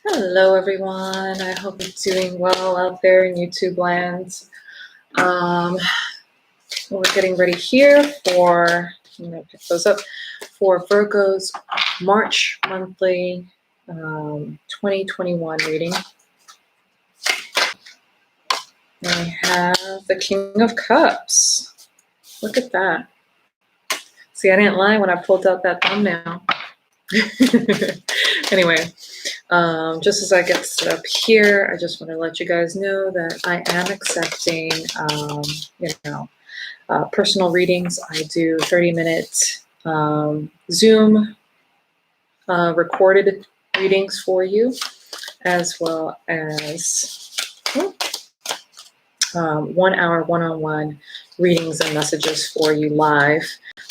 Hello, everyone. I hope you're doing well out there in YouTube land. We're getting ready here for, I'm going to pick those up, for Virgo's March monthly 2021 reading. And we have the King of Cups. Look at that. See, I didn't lie when I pulled out that thumbnail. Anyway, just as I get set up here, I just want to let you guys know that I am accepting, personal readings. I do 30-minute Zoom recorded readings for you, as well as 1 hour one-on-one readings and messages for you live.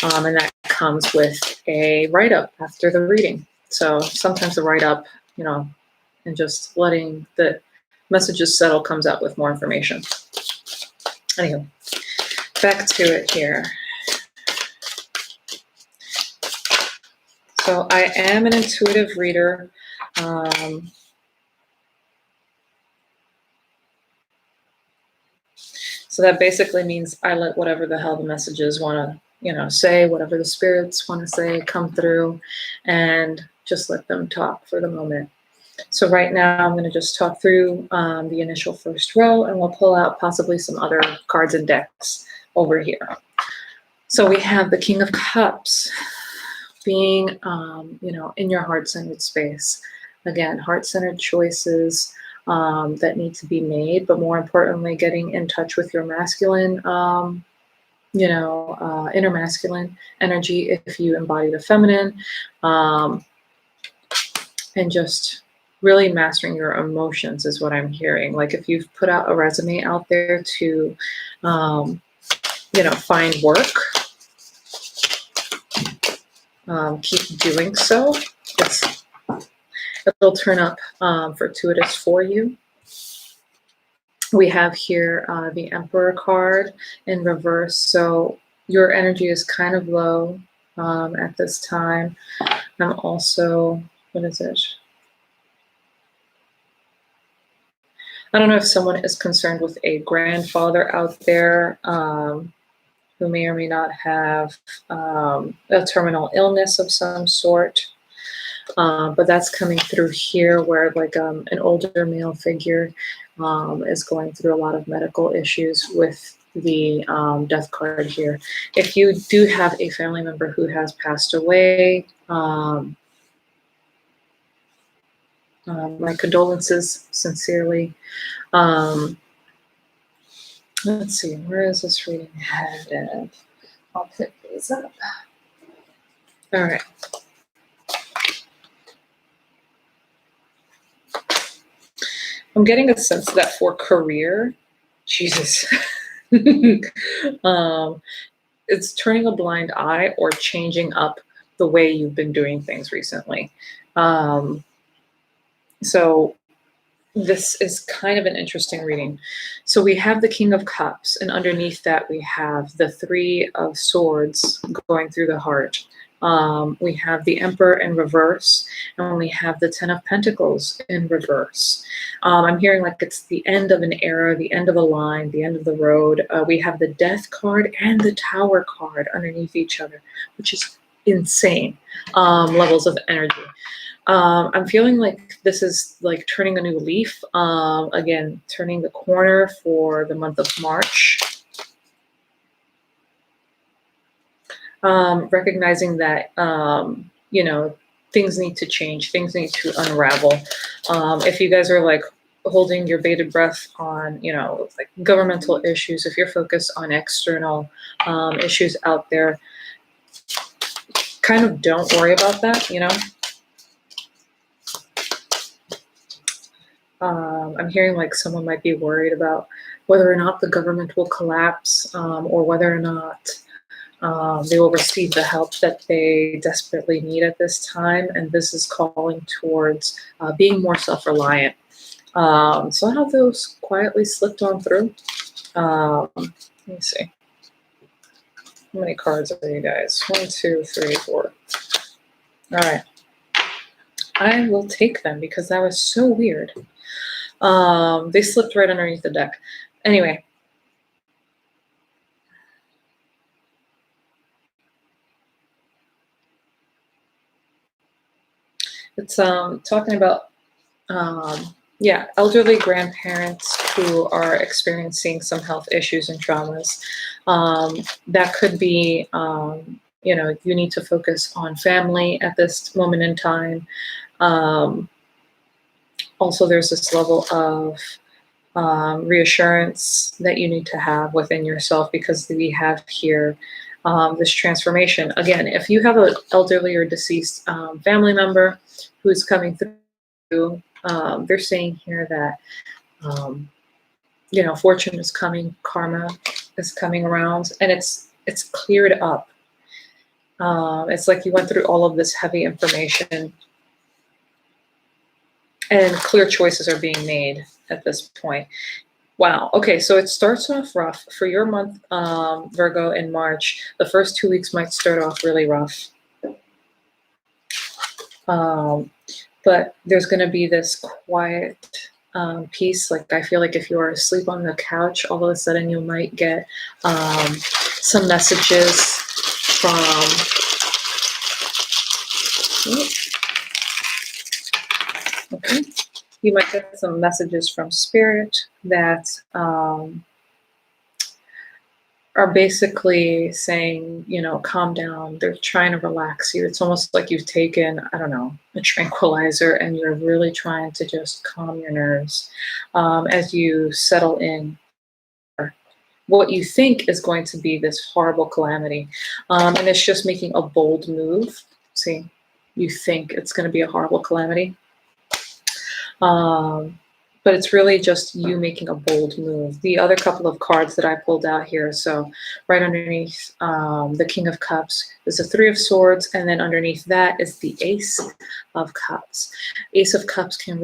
And that comes with a write-up after the reading. So sometimes the write-up, and just letting the messages settle comes out with more information. Anyway, back to it here. So I am an intuitive reader. So that basically means I let whatever the hell the messages want to, say, whatever the spirits want to say, come through, and just let them talk for the moment. So right now I'm going to just talk through the initial first row, and we'll pull out possibly some other cards and decks over here. So we have the King of Cups being, in your heart-centered space. Again, heart-centered choices that need to be made, but more importantly, getting in touch with your masculine, inner masculine energy if you embody the feminine, and just really mastering your emotions is what I'm hearing. Like if you've put out a resume out there to, find work, keep doing so. It'll turn up fortuitous for you. We have here the Emperor card in reverse. So your energy is kind of low at this time. I'm also, what is it? I don't know if someone is concerned with a grandfather out there who may or may not have a terminal illness of some sort. But that's coming through here where like an older male figure is going through a lot of medical issues with the death card here. If you do have a family member who has passed away, my condolences sincerely. Let's see, where is this reading headed? I'll pick these up. All right. I'm getting a sense that for career, Jesus, it's turning a blind eye or changing up the way you've been doing things recently. So this is kind of an interesting reading. So we have the King of Cups, and underneath that we have the Three of Swords going through the heart. We have the Emperor in reverse, and we have the Ten of Pentacles in reverse. I'm hearing like it's the end of an era, the end of a line, the end of the road. We have the Death card and the Tower card underneath each other, which is insane levels of energy. I'm feeling like this is like turning a new leaf. Again, turning the corner for the month of March. Recognizing that, things need to change, things need to unravel. If you guys are like holding your bated breath on, like governmental issues, if you're focused on external issues out there, kind of don't worry about that, I'm hearing like someone might be worried about whether or not the government will collapse or whether or not they will receive the help that they desperately need at this time. And this is calling towards being more self-reliant. So I have those quietly slipped on through. Let me see. How many cards are you guys? 1, 2, 3, 4. All right. I will take them because that was so weird. They slipped right underneath the deck. Anyway. It's talking about yeah, elderly grandparents who are experiencing some health issues and traumas. That could be, you know, you need to focus on family at this moment in time. Also, there's this level of reassurance that you need to have within yourself because we have here this transformation. Again, if you have an elderly or deceased family member who's coming through, they're saying here that, you know, fortune is coming, karma is coming around, and it's cleared up. It's like you went through all of this heavy information, and clear choices are being made at this point. Wow. Okay, so it starts off rough for your month, Virgo, in March. The first 2 weeks might start off really rough. But there's going to be this quiet peace. Like, I feel like if you are asleep on the couch, all of a sudden you might get some messages from... Okay. You might get some messages from spirit that are basically saying, you know, calm down. They're trying to relax you. It's almost like you've taken, I don't know, a tranquilizer, and you're really trying to just calm your nerves as you settle in what you think is going to be this horrible calamity. And it's just making a bold move. See, you think it's going to be a horrible calamity. But it's really just you making a bold move. The other couple of cards that I pulled out here, so right underneath the King of Cups is the Three of Swords, and then underneath that is the Ace of Cups. Ace of Cups can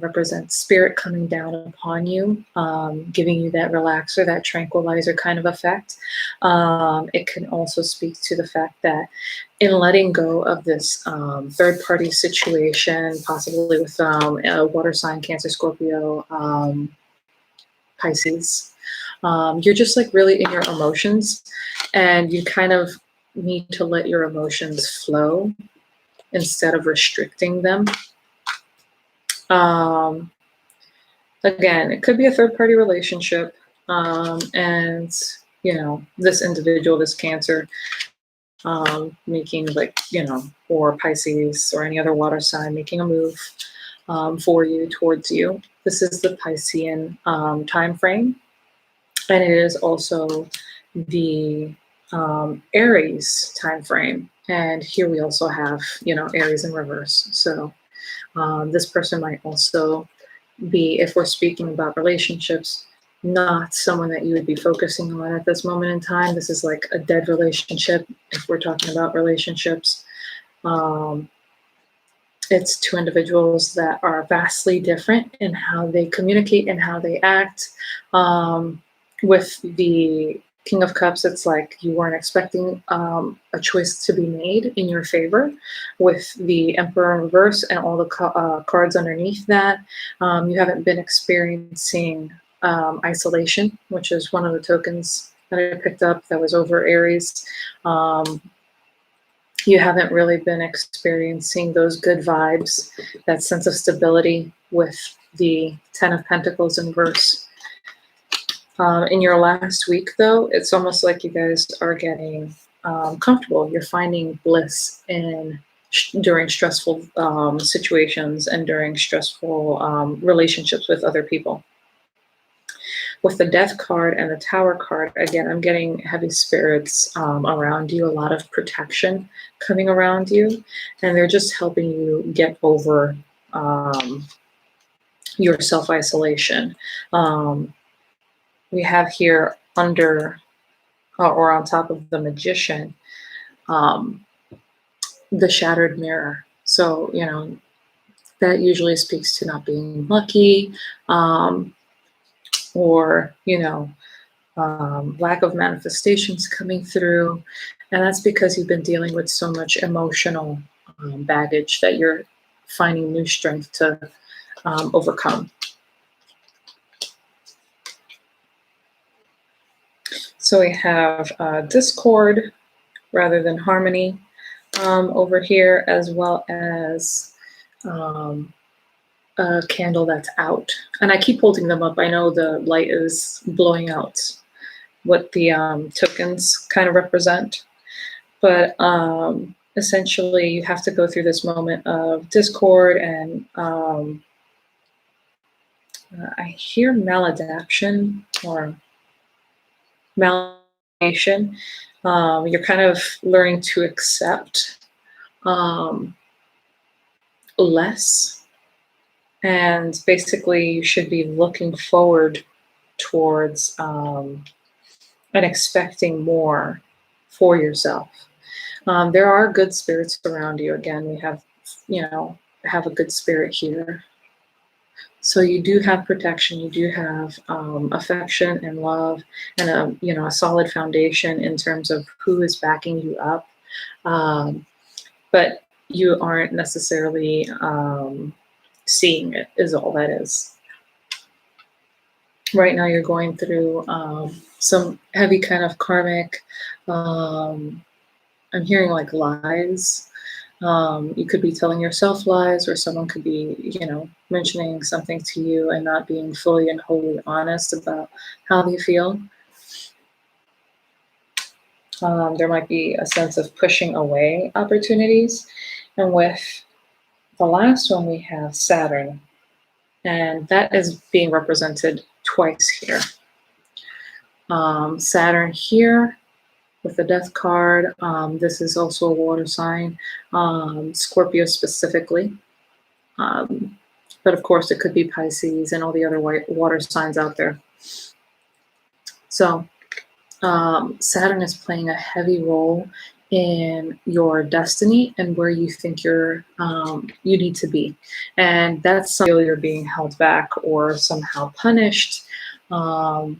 represent spirit coming down upon you, giving you that relaxer, that tranquilizer kind of effect. It can also speak to the fact that in letting go of this third-party situation, possibly with a water sign, Cancer, Scorpio, Pisces, you're just like really in your emotions, and you kind of need to let your emotions flow instead of restricting them. Again, it could be a third-party relationship, and, you know, this individual, this Cancer, making, like, you know, or Pisces or any other water sign making a move for you, towards you. This is the Piscean time frame, and it is also the Aries time frame. And here we also have, you know, Aries in reverse. So this person might also be, if we're speaking about relationships, not someone that you would be focusing on at this moment in time. This is like a dead relationship if we're talking about relationships. It's two individuals that are vastly different in how they communicate and how they act. With the King of Cups, it's like you weren't expecting a choice to be made in your favor. With the Emperor in reverse and all the cards underneath that, you haven't been experiencing isolation, which is one of the tokens that I picked up that was over Aries. You haven't really been experiencing those good vibes, that sense of stability with the Ten of Pentacles in reverse. In your last week, though, it's almost like you guys are getting comfortable. You're finding bliss during stressful situations and during stressful relationships with other people. With the Death card and the Tower card, again, I'm getting heavy spirits around you, a lot of protection coming around you, and they're just helping you get over your self-isolation. We have here under or on top of the Magician, the Shattered Mirror. So, you know, that usually speaks to not being lucky, or, you know, lack of manifestations coming through. And that's because you've been dealing with so much emotional baggage that you're finding new strength to overcome. So we have discord rather than harmony over here, as well as a candle that's out. And I keep holding them up. I know the light is blowing out what the tokens kind of represent. But essentially, you have to go through this moment of discord and I hear maladaption or malation. You're kind of learning to accept less, and basically you should be looking forward towards and expecting more for yourself. There are good spirits around you. Again, we have, have a good spirit here. So you do have protection, you do have affection and love, and a solid foundation in terms of who is backing you up. But you aren't necessarily seeing it, is all that is. Right now you're going through some heavy kind of karmic, I'm hearing like lies. You could be telling yourself lies, or someone could be, mentioning something to you and not being fully and wholly honest about how they feel. There might be a sense of pushing away opportunities. And with the last one, we have Saturn. And that is being represented twice here. Saturn here with the Death card. This is also a water sign, Scorpio specifically. But of course, it could be Pisces and all the other water signs out there. So Saturn is playing a heavy role in your destiny and where you think you need to be. And that's something you're being held back or somehow punished, and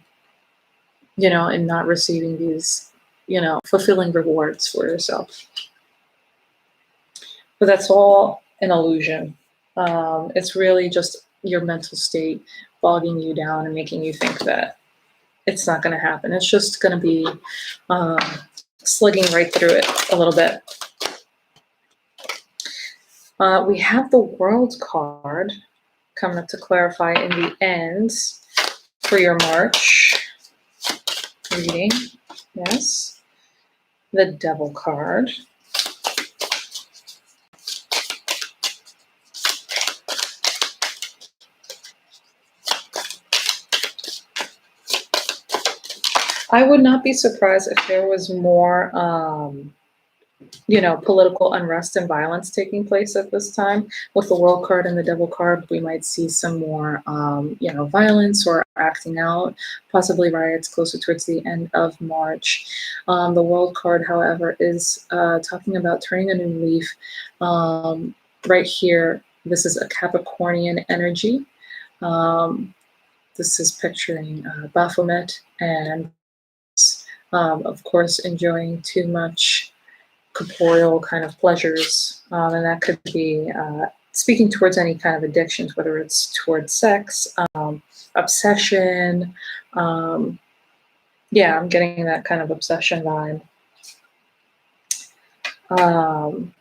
not receiving these, fulfilling rewards for yourself. But that's all an illusion. It's really just your mental state bogging you down and making you think that it's not going to happen. It's just going to be slugging right through it a little bit. We have the World card coming up to clarify in the end for your March reading. Yes. The Devil card. I would not be surprised if there was more, political unrest and violence taking place at this time. With the World card and the Devil card, we might see some more, violence or acting out, possibly riots closer towards the end of March. The World card, however, is talking about turning a new leaf. Right here, this is a Capricornian energy. This is picturing Baphomet and of course, enjoying too much corporeal kind of pleasures. And that could be speaking towards any kind of addictions, whether it's towards sex, obsession. I'm getting that kind of obsession vibe. And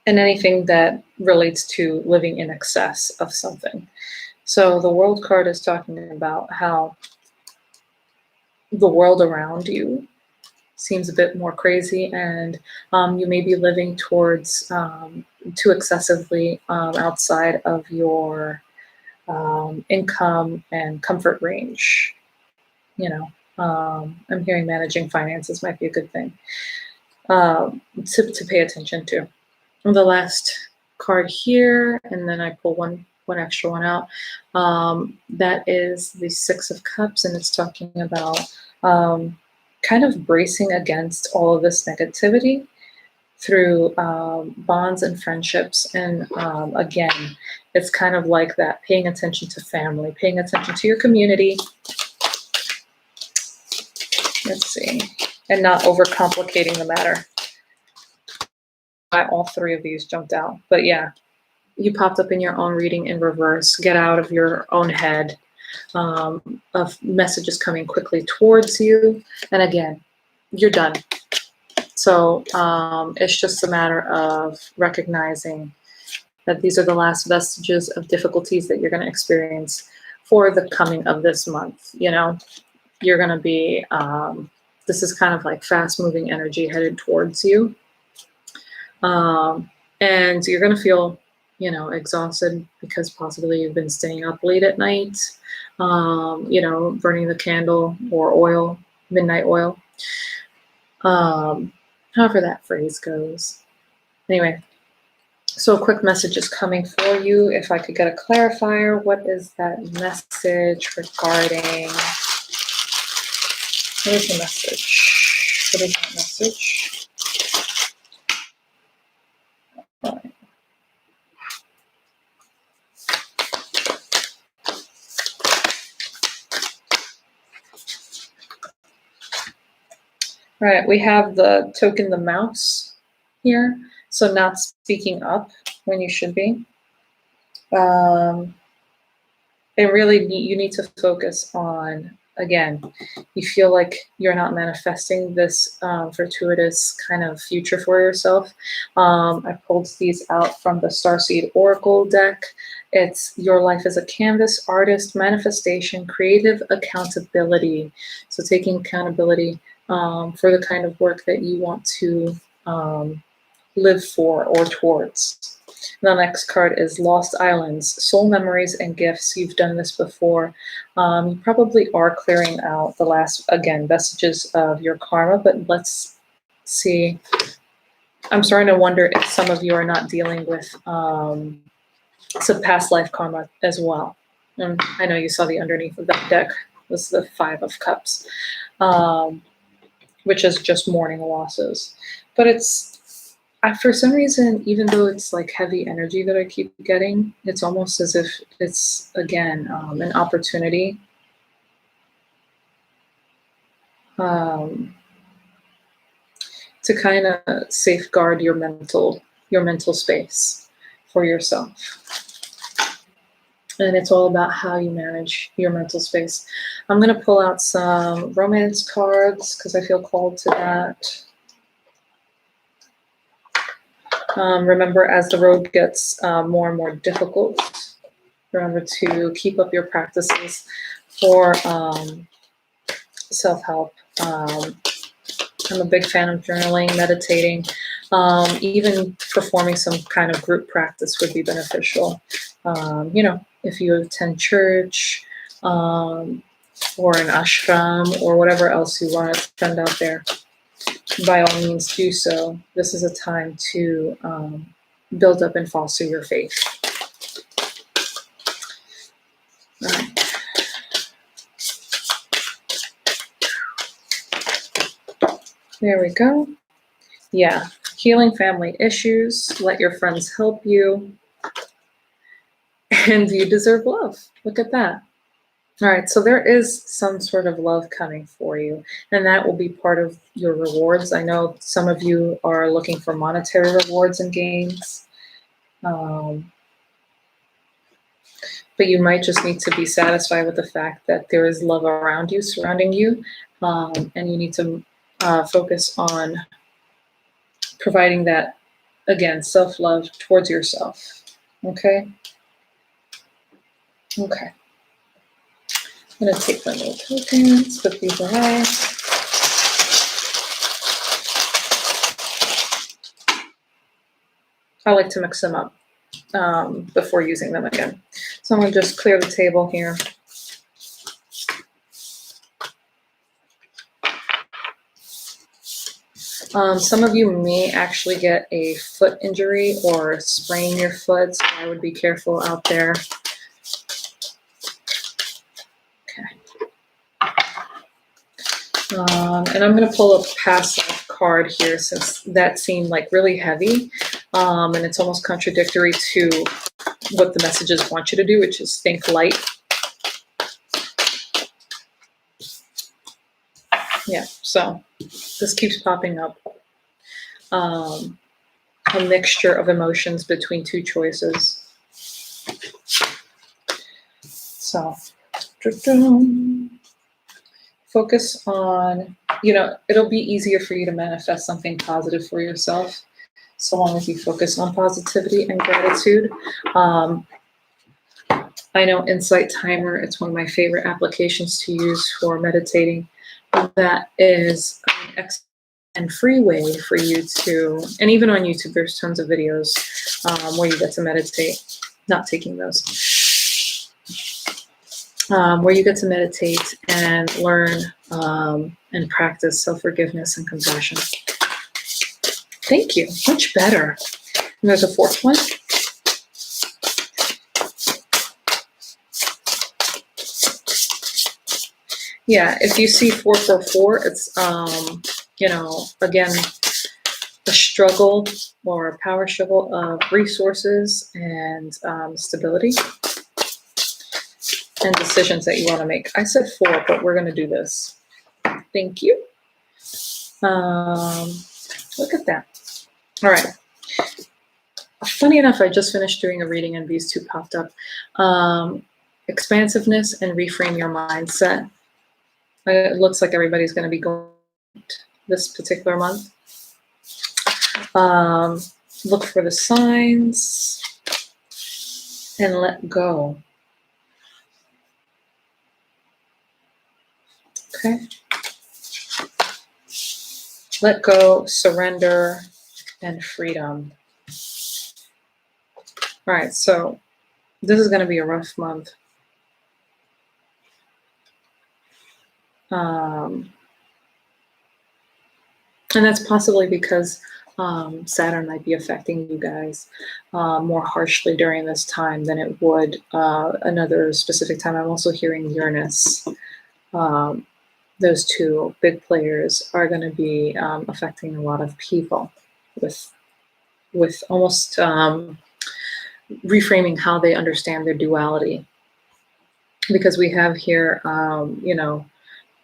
anything that relates to living in excess of something. So the World card is talking about how the world around you seems a bit more crazy, and you may be living towards too excessively outside of your income and comfort range. I'm hearing managing finances might be a good thing to pay attention to. And the last card here, and then I pull one extra one out. That is the Six of Cups, and it's talking about kind of bracing against all of this negativity through bonds and friendships. And again, it's kind of like that, paying attention to family, paying attention to your community. Let's see. And not overcomplicating the matter. All three of these jumped out. But yeah, you popped up in your own reading in reverse. Get out of your own head of messages coming quickly towards you. And again, you're done. So it's just a matter of recognizing that these are the last vestiges of difficulties that you're going to experience for the coming of this month. You know, you're going to be, this is kind of like fast moving energy headed towards you. And you're going to feel, you know, exhausted because possibly you've been staying up late at night, you know, burning the candle or oil, midnight oil. However that phrase goes. Anyway, so a quick message is coming for you. If I could get a clarifier, what is that message regarding? What is the message? What is that message? All right, we have the token, the mouse here. So not speaking up when you should be. And really, you need to focus on, again, you feel like you're not manifesting this fortuitous kind of future for yourself. I pulled these out from the Starseed Oracle deck. It's your life as a canvas, artist, manifestation, creative accountability. So taking accountability for the kind of work that you want to live for or towards. The next card is Lost Islands, Soul Memories and Gifts. You've done this before. You probably are clearing out the last, again, vestiges of your karma, but let's see. I'm starting to wonder if some of you are not dealing with some past life karma as well. And I know you saw the underneath of that deck was the Five of Cups, which is just mourning losses. But it's, for some reason, even though it's like heavy energy that I keep getting, it's almost as if it's, again, an opportunity to kind of safeguard your mental space for yourself. And it's all about how you manage your mental space. I'm going to pull out some romance cards because I feel called to that. Remember, as the road gets more and more difficult, remember to keep up your practices for self-help. I'm a big fan of journaling, meditating, even performing some kind of group practice would be beneficial. You know, if you attend church or an ashram or whatever else you want to send out there, by all means do so. This is a time to build up and foster your faith. All right. There we go. Yeah, healing family issues. Let your friends help you. And you deserve love. Look at that. All right, so there is some sort of love coming for you, and that will be part of your rewards. I know some of you are looking for monetary rewards and gains, but you might just need to be satisfied with the fact that there is love around you, surrounding you, and you need to focus on providing that, again, self-love towards yourself, okay? Okay. I'm going to take my little tokens, put these away. I like to mix them up before using them again. So I'm going to just clear the table here. Some of you may actually get a foot injury or sprain your foot, so I would be careful out there. And I'm going to pull a past life card here since that seemed like really heavy. And it's almost contradictory to what the messages want you to do, which is think light. Yeah, so this keeps popping up. A mixture of emotions between two choices. So, focus on, it'll be easier for you to manifest something positive for yourself so long as you focus on positivity and gratitude. I know Insight Timer, it's one of my favorite applications to use for meditating. That is an excellent and free way for you to, and even on YouTube, there's tons of videos where you get to meditate, not taking those, where you get to meditate and learn and practice self-forgiveness and compassion. Thank you, much better. And there's a fourth one. Yeah, if you see 444, it's, again, a struggle or a power struggle of resources and stability and decisions that you want to make. I said 4, but we're going to do this. Thank you. Look at that. All right. Funny enough, I just finished doing a reading and these two popped up. Expansiveness and reframe your mindset. It looks like everybody's going to be going this particular month. Look for the signs and let go. Okay. Let go, surrender, and freedom. All right, so this is going to be a rough month. And that's possibly because Saturn might be affecting you guys more harshly during this time than it would another specific time. I'm also hearing Uranus. Those two big players are going to be affecting a lot of people with almost reframing how they understand their duality. Because we have here,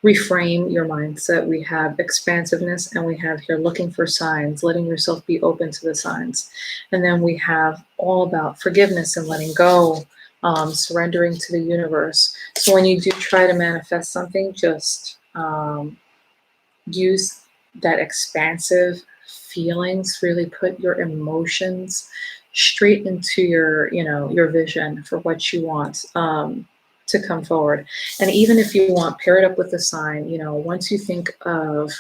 reframe your mindset. We have expansiveness, and we have here looking for signs, letting yourself be open to the signs. And then we have all about forgiveness and letting go, surrendering to the universe. So when you do try to manifest something, just use that expansive feelings, really put your emotions straight into your vision for what you want to come forward. And even if you want, pair it up with a sign. Once you think of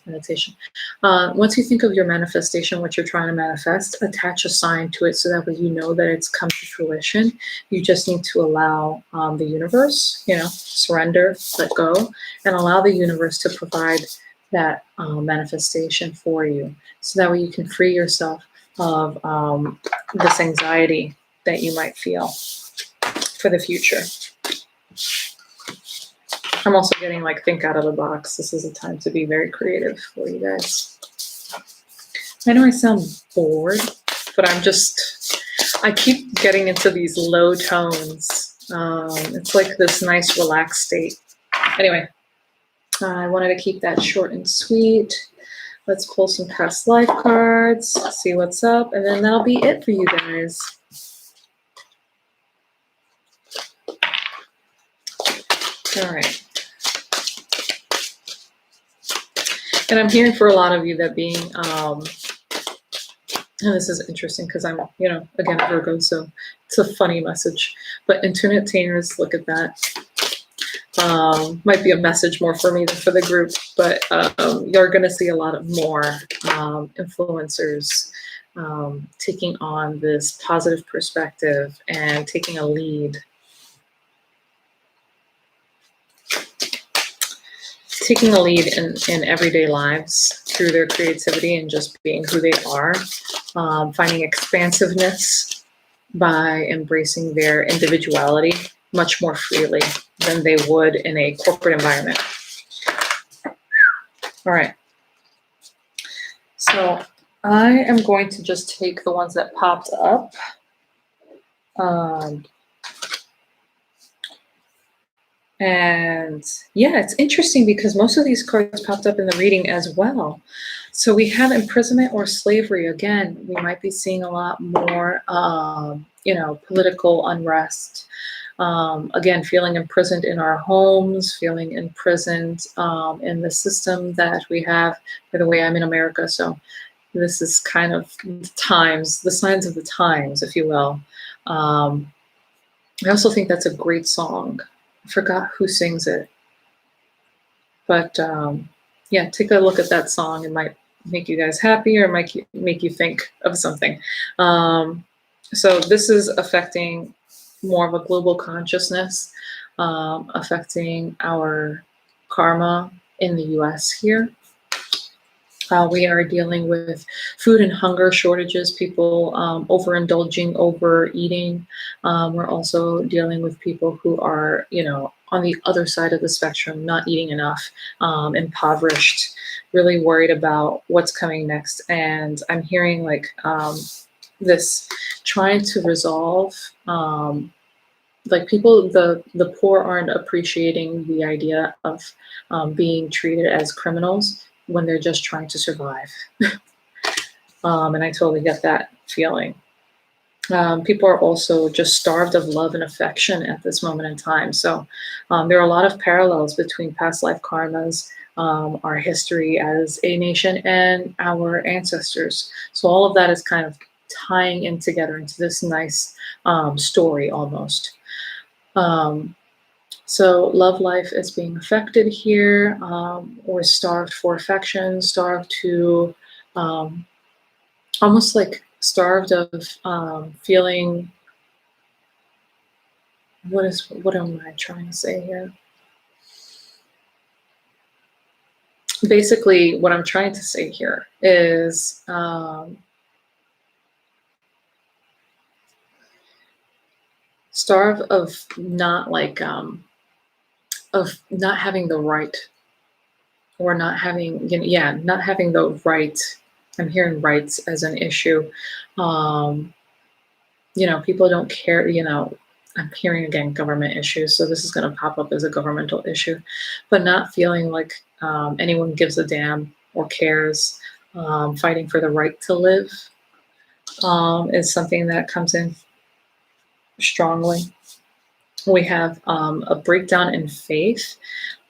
meditation. Once you think of your manifestation, what you're trying to manifest, attach a sign to it so that way you know that it's come to fruition. You just need to allow the universe, surrender, let go, and allow the universe to provide that manifestation for you. So that way you can free yourself of this anxiety that you might feel for the future. I'm also getting think out of the box. This is a time to be very creative for you guys. I know I sound bored, but I keep getting into these low tones. It's like this nice relaxed state. Anyway, I wanted to keep that short and sweet. Let's pull some past life cards, see what's up, and then that'll be it for you guys. All right. And I'm hearing for a lot of you that being, and this is interesting because I'm, again, Virgo, so it's a funny message. But entertainers, look at that. Might be a message more for me than for the group, but you're going to see a lot of more influencers taking on this positive perspective and taking a lead. Taking a lead in everyday lives through their creativity and just being who they are, finding expansiveness by embracing their individuality much more freely than they would in a corporate environment. All right. So I am going to just take the ones that popped up. And yeah, it's interesting because most of these cards popped up in the reading as well. So we have imprisonment or slavery. Again, we might be seeing a lot more, political unrest. Again, feeling imprisoned in our homes, feeling imprisoned in the system that we have. By the way, I'm in America, so this is kind of the signs of the times, if you will. I also think that's a great song. I forgot who sings it, but yeah, take a look at that song. It might make you guys happy or might make you think of something. So this is affecting more of a global consciousness, affecting our karma in the US here. We are dealing with food and hunger shortages, people overindulging, overeating. We're also dealing with people who are, on the other side of the spectrum, not eating enough, impoverished, really worried about what's coming next. And I'm hearing like this trying to resolve, like people, the poor aren't appreciating the idea of being treated as criminals when they're just trying to survive. And I totally get that feeling. People are also just starved of love and affection at this moment in time. So there are a lot of parallels between past life karmas, our history as a nation, and our ancestors. So all of that is kind of tying in together into this nice story almost. So love life is being affected here. We're starved for affection, starved to, almost like starved of feeling, what am I trying to say here? Basically, what I'm trying to say here is starved of not like, of not having the right, or not having, not having the right. I'm hearing rights as an issue. People don't care, I'm hearing again government issues, so this is going to pop up as a governmental issue, but not feeling like anyone gives a damn or cares. Fighting for the right to live is something that comes in strongly. We have a breakdown in faith,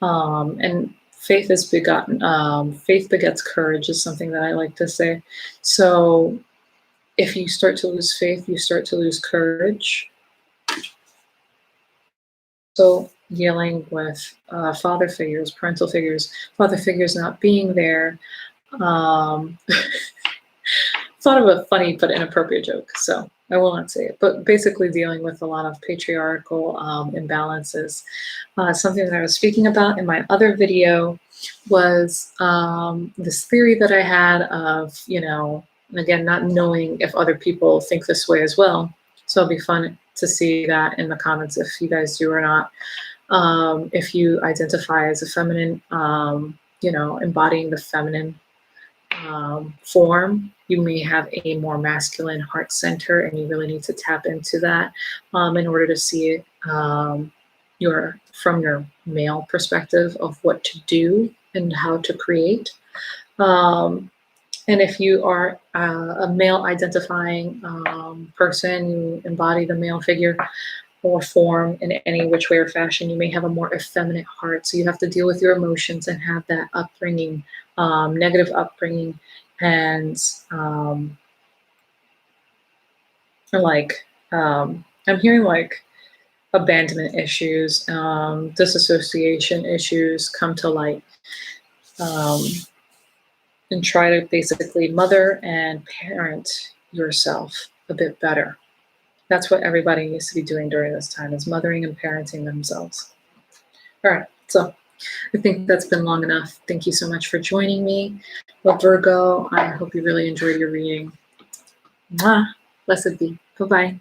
and faith is begotten. Faith begets courage is something that I like to say. So if you start to lose faith, you start to lose courage. So dealing with father figures, parental figures, father figures not being there. Thought of a funny but inappropriate joke, so I will not say it. But basically dealing with a lot of patriarchal imbalances. Something that I was speaking about in my other video was this theory that I had of, and again, not knowing if other people think this way as well. So it'll be fun to see that in the comments if you guys do or not. If you identify as a feminine, embodying the feminine form, you may have a more masculine heart center, and you really need to tap into that in order to see it from your male perspective of what to do and how to create. And if you are a male identifying person, you embody the male figure or form in any which way or fashion, you may have a more effeminate heart. So you have to deal with your emotions and have that upbringing, negative upbringing, and I'm hearing like abandonment issues, disassociation issues come to light, and try to basically mother and parent yourself a bit better. That's what everybody needs to be doing during this time, is mothering and parenting themselves. All right, so I think that's been long enough. Thank you so much for joining me. Well, Virgo, I hope you really enjoyed your reading. Mwah. Blessed be. Bye-bye.